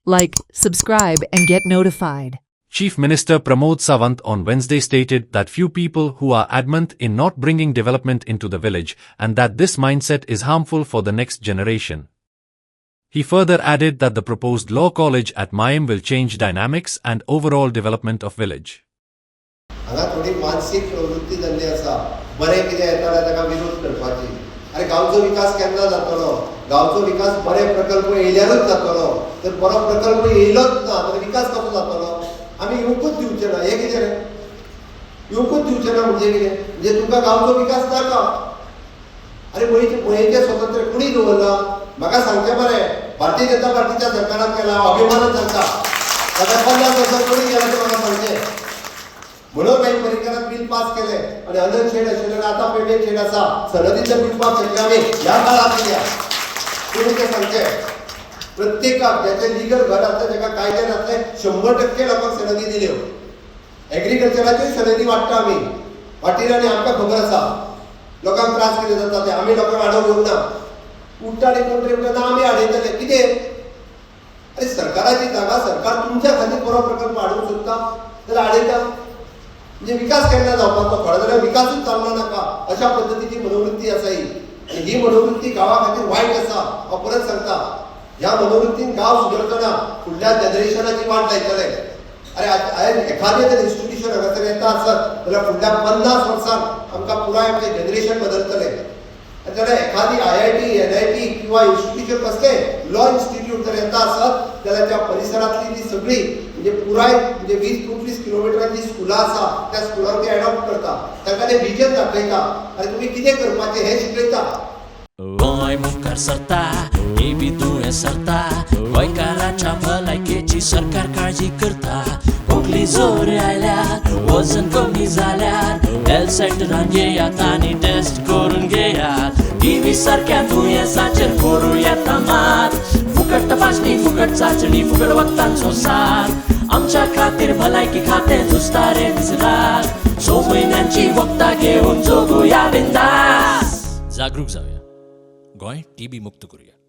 Like, subscribe, and get notified. Chief Minister Pramod Sawant on Wednesday stated that few people who are adamant in not bringing development into the village and that this mindset is harmful for the next generation. He further added that the proposed law college at Mayam will change dynamics and overall development of village. हांगा थोडी मानसिक प्रवृत्ती जाल्ली आसा बरें कितें येताले ताका विरोध करपाची अरे गांवचो विकास केन्ना जातलो गांवचो विकास बरे प्रकल्प येयल्यारूच जातलो जर बरो प्रकल्प येयलोच ना जाल्यार विकास कसो जातलो आमी येवकूच दिवचे ना हे कितें रे येवकूच दिवचे ना म्हणजे कितें म्हणजे तुमकां गांवचो विकास नाका अरे गोंयचें स्वतंत्र कुणी दवरला म्हाका सांगचें मरे भारतीय जनता पार्टीच्या सरकारान केला अभिमानच सांगता ताका 50 वर्सां कोणी केला तें म्हाका सांगचें म्हणून काही परिकरात बिल पास केले आणि अनंत शेड आशिल्ले आता पेमेंट शेड आसा सनदीचं बिल पास केले आम्ही ह्या काळात केल्या तुम्ही ते सांगचे प्रत्येकाक ज्याचे लिगल घर असते त्याका कायदे असते 100% लोकांक सनदी दिल्यो एग्रीकल्चराची सनदी वाटता आम्ही वाटीर आणि आमकां खबर आसा लोकांक त्रास केले जाता ते आम्ही लोकांक आडवूंक ना उठता आणि कोण तरी म्हणटा आम्ही आडयतले कितें अरे सरकाराची जागा सरकार तुमच्या खातीर बरो प्रकल्प हाडूंक सोदता जाल्यार आडयता म्हणजे विकास केन्ना जावपाचो थोडे जाल्यार विकासूच चाललो नाका अशा पद्धतीची मनोवृत्ती आसा ही आणि ही मनोवृत्ती गांवा खातीर वायट आसा हांव परत सांगता ह्या मनोवृत्तीन गांव सुदरतना फुडल्या जनरेशनाची वाट लायतले अरे आयज एखादें जर इन्स्टिट्यूशन हांगासर येता आसत जाल्यार फुडल्या 50 वर्सांक आमकां पुराय आमचें जनरेशन बदलतलें जाल्यार एखादी IIT NIT किंवा इन्स्टिट्यूशन कसलें लॉ इन्स्टिट्यूट जर येता आसत जाल्यार त्या परिसरांतली जी सगळी म्हणजे पुराय म्हणजे 20-25 किलोमिटरांची स्कुलां आसा त्या स्कुलांक ते एडॉप्ट करता तांकां ते विजन दाखयता आनी तुमी कितें करपाचें हें शिकयता गोंय मुखार सरता हे बी तुवें सरता गोंयकाराच्या भलायकेची सरकार काळजी करता खोकली जोर आयल्यार वजन कमी जाल्यार हेल्थ सेंटरान येयात आनी टेस्ट करून घेयात टीव्ही सारक्या दुयेंसाचेर करूं येता मात फुकट तपासणी फुकट चांचणी फुकट वखदांचो साथ आमच्या खातीर भलायकी खातें झुजता रे दीस रात 6 म्हयन्यांची वखदां घेवन जगुया बिंदास जागरूक जावया गोंय टीबी मुक्त करूया.